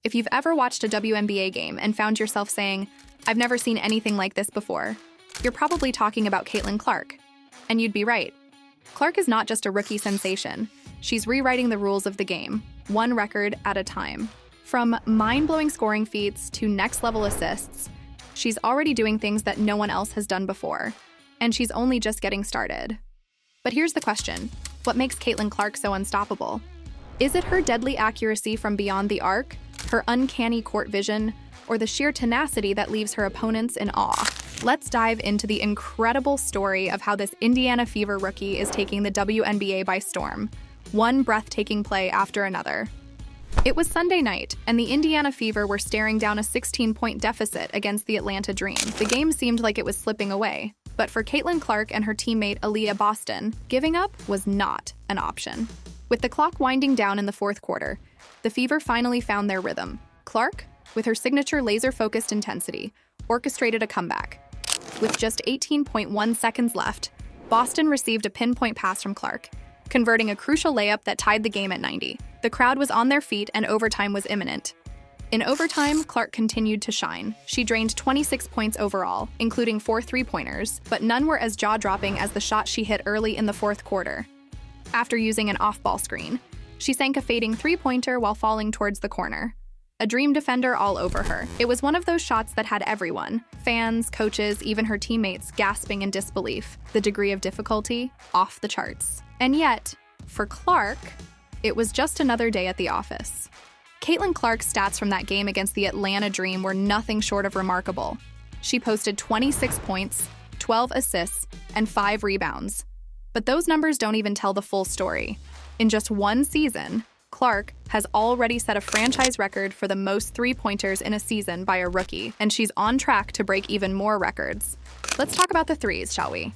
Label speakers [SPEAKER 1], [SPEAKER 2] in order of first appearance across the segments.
[SPEAKER 1] If you've ever watched a WNBA game and found yourself saying, "I've never seen anything like this before," you're probably talking about Caitlin Clark. And you'd be right. Clark is not just a rookie sensation. She's rewriting the rules of the game, one record at a time. From mind-blowing scoring feats to next-level assists, she's already doing things that no one else has done before. And she's only just getting started. But here's the question. What makes Caitlin Clark so unstoppable? Is it her deadly accuracy from beyond the arc, her uncanny court vision, or the sheer tenacity that leaves her opponents in awe? Let's dive into the incredible story of how this Indiana Fever rookie is taking the WNBA by storm, one breathtaking play after another. It was Sunday night, and the Indiana Fever were staring down a 16-point deficit against the Atlanta Dream. The game seemed like it was slipping away, but for Caitlin Clark and her teammate Aliyah Boston, giving up was not an option. With the clock winding down in the fourth quarter, the Fever finally found their rhythm. Clark, with her signature laser-focused intensity, orchestrated a comeback. With just 18.1 seconds left, Boston received a pinpoint pass from Clark, converting a crucial layup that tied the game at 90. The crowd was on their feet and overtime was imminent. In overtime, Clark continued to shine. She drained 26 points overall, including 4 three-pointers, but none were as jaw-dropping as the shot she hit early in the fourth quarter. After using an off-ball screen, she sank a fading three-pointer while falling towards the corner. A Dream defender all over her. It was one of those shots that had everyone, fans, coaches, even her teammates, gasping in disbelief. The degree of difficulty, off the charts. And yet, for Clark, it was just another day at the office. Caitlin Clark's stats from that game against the Atlanta Dream were nothing short of remarkable. She posted 26 points, 12 assists, and 5 rebounds. But those numbers don't even tell the full story. In just one season, Clark has already set a franchise record for the most three-pointers in a season by a rookie, and she's on track to break even more records. Let's talk about the threes, shall we?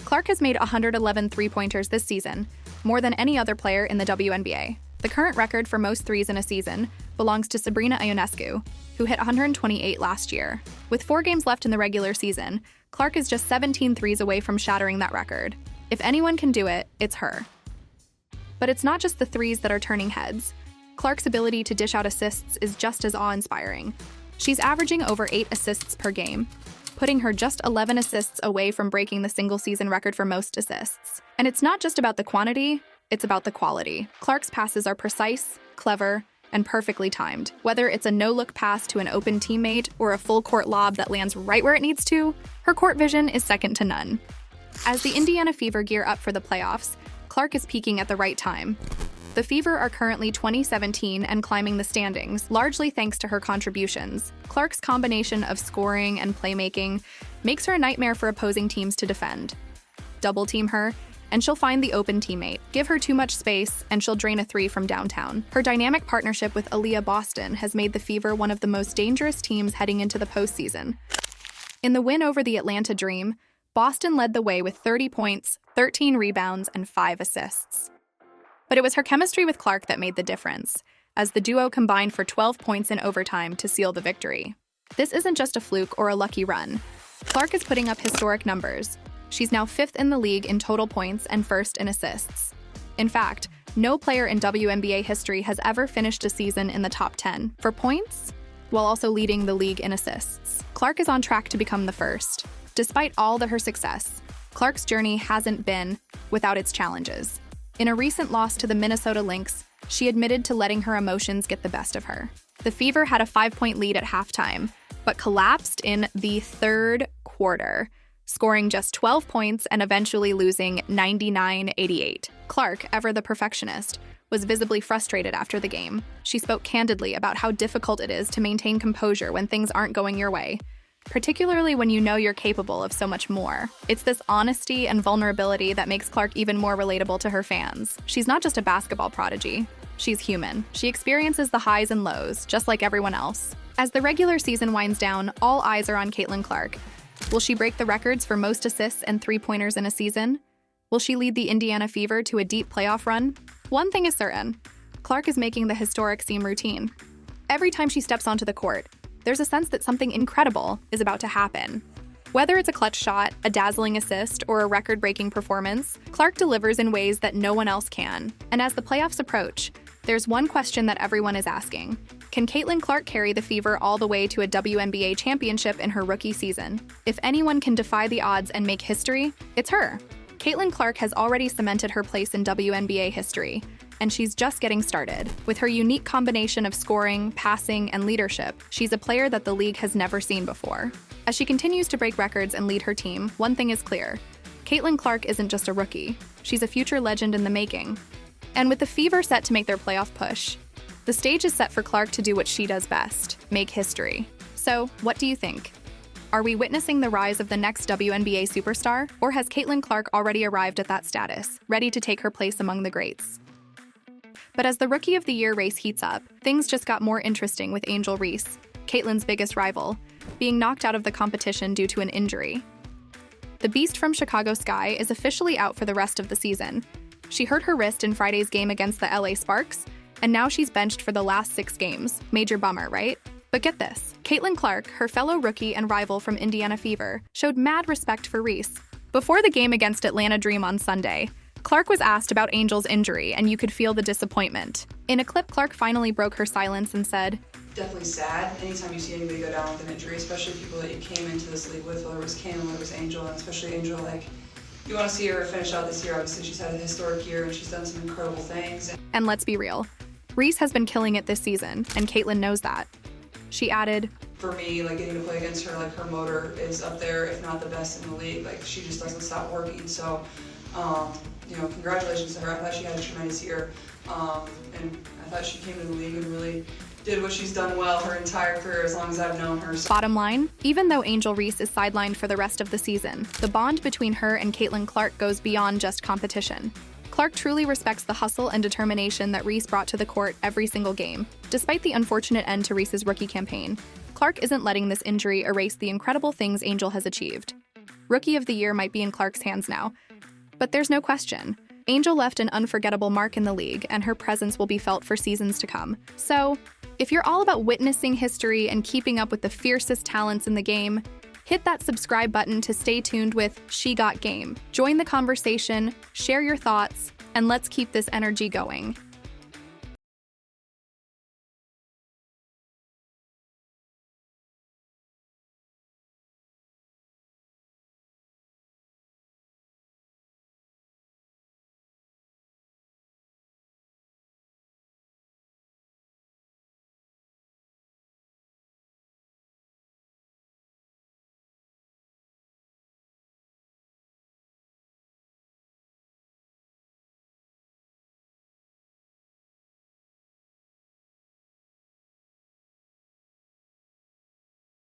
[SPEAKER 1] Clark has made 111 three-pointers this season, more than any other player in the WNBA. The current record for most threes in a season belongs to Sabrina Ionescu, who hit 128 last year. With 4 games left in the regular season, Clark is just 17 threes away from shattering that record. If anyone can do it, it's her. But it's not just the threes that are turning heads. Clark's ability to dish out assists is just as awe-inspiring. She's averaging over 8 assists per game, putting her just 11 assists away from breaking the single-season record for most assists. And it's not just about the quantity, it's about the quality. Clark's passes are precise, clever, and perfectly timed. Whether it's a no-look pass to an open teammate or a full-court lob that lands right where it needs to, her court vision is second to none. As the Indiana Fever gear up for the playoffs, Clark is peaking at the right time. The Fever are currently 20-17 and climbing the standings, largely thanks to her contributions. Clark's combination of scoring and playmaking makes her a nightmare for opposing teams to defend. Double team her, and she'll find the open teammate. Give her too much space, and she'll drain a three from downtown. Her dynamic partnership with Aliyah Boston has made the Fever one of the most dangerous teams heading into the postseason. In the win over the Atlanta Dream, Boston led the way with 30 points, 13 rebounds, and 5 assists. But it was her chemistry with Clark that made the difference, as the duo combined for 12 points in overtime to seal the victory. This isn't just a fluke or a lucky run. Clark is putting up historic numbers. She's now 5th in the league in total points and 1st in assists. In fact, no player in WNBA history has ever finished a season in the top 10 for points, while also leading the league in assists. Clark is on track to become the first. Despite all her success, Clark's journey hasn't been without its challenges. In a recent loss to the Minnesota Lynx, she admitted to letting her emotions get the best of her. The Fever had a 5-point lead at halftime, but collapsed in the third quarter, scoring just 12 points and eventually losing 99-88. Clark, ever the perfectionist, was visibly frustrated after the game. She spoke candidly about how difficult it is to maintain composure when things aren't going your way, particularly when you know you're capable of so much more. It's this honesty and vulnerability that makes Clark even more relatable to her fans. She's not just a basketball prodigy. She's human. She experiences the highs and lows, just like everyone else. As the regular season winds down, all eyes are on Caitlin Clark. Will she break the records for most assists and three-pointers in a season? Will she lead the Indiana Fever to a deep playoff run? One thing is certain. Clark is making the historic seem routine. Every time she steps onto the court, there's a sense that something incredible is about to happen. Whether it's a clutch shot, a dazzling assist, or a record-breaking performance, Clark delivers in ways that no one else can. And as the playoffs approach, there's one question that everyone is asking. Can Caitlin Clark carry the Fever all the way to a WNBA championship in her rookie season? If anyone can defy the odds and make history, it's her. Caitlin Clark has already cemented her place in WNBA history, and she's just getting started. With her unique combination of scoring, passing, and leadership, she's a player that the league has never seen before. As she continues to break records and lead her team, one thing is clear. Caitlin Clark isn't just a rookie. She's a future legend in the making. And with the Fever set to make their playoff push, the stage is set for Clark to do what she does best, make history. So, what do you think? Are we witnessing the rise of the next WNBA superstar, or has Caitlin Clark already arrived at that status, ready to take her place among the greats? But as the Rookie of the Year race heats up, things just got more interesting with Angel Reese, Caitlin's biggest rival, being knocked out of the competition due to an injury. The Beast from Chicago Sky is officially out for the rest of the season. She hurt her wrist in Friday's game against the LA Sparks, and now she's benched for the last 6 games. Major bummer, right? But get this, Caitlin Clark, her fellow rookie and rival from Indiana Fever, showed mad respect for Reese. Before the game against Atlanta Dream on Sunday, Clark was asked about Angel's injury, and you could feel the disappointment. In a clip, Clark finally broke her silence and said,
[SPEAKER 2] "Definitely sad anytime you see anybody go down with an injury, especially people that you came into this league with, whether it was Cam, whether it was Angel, and especially Angel, you want to see her finish out this year. Obviously, she's had a historic year, and she's done some incredible things.
[SPEAKER 1] And let's be real, Reese has been killing it this season, and Caitlin knows that. She added,
[SPEAKER 2] For me, getting to play against her, her motor is up there, if not the best in the league. She just doesn't stop working. So, congratulations to her. I thought she had a tremendous year, and I thought she came to the league and really did what she's done well her entire career as long as I've known her.
[SPEAKER 1] Bottom line, even though Angel Reese is sidelined for the rest of the season, the bond between her and Caitlin Clark goes beyond just competition. Clark truly respects the hustle and determination that Reese brought to the court every single game. Despite the unfortunate end to Reese's rookie campaign, Clark isn't letting this injury erase the incredible things Angel has achieved. Rookie of the Year might be in Clark's hands now, but there's no question. Angel left an unforgettable mark in the league, and her presence will be felt for seasons to come. So, if you're all about witnessing history and keeping up with the fiercest talents in the game, hit that subscribe button to stay tuned with She Got Game. Join the conversation, share your thoughts, and let's keep this energy going.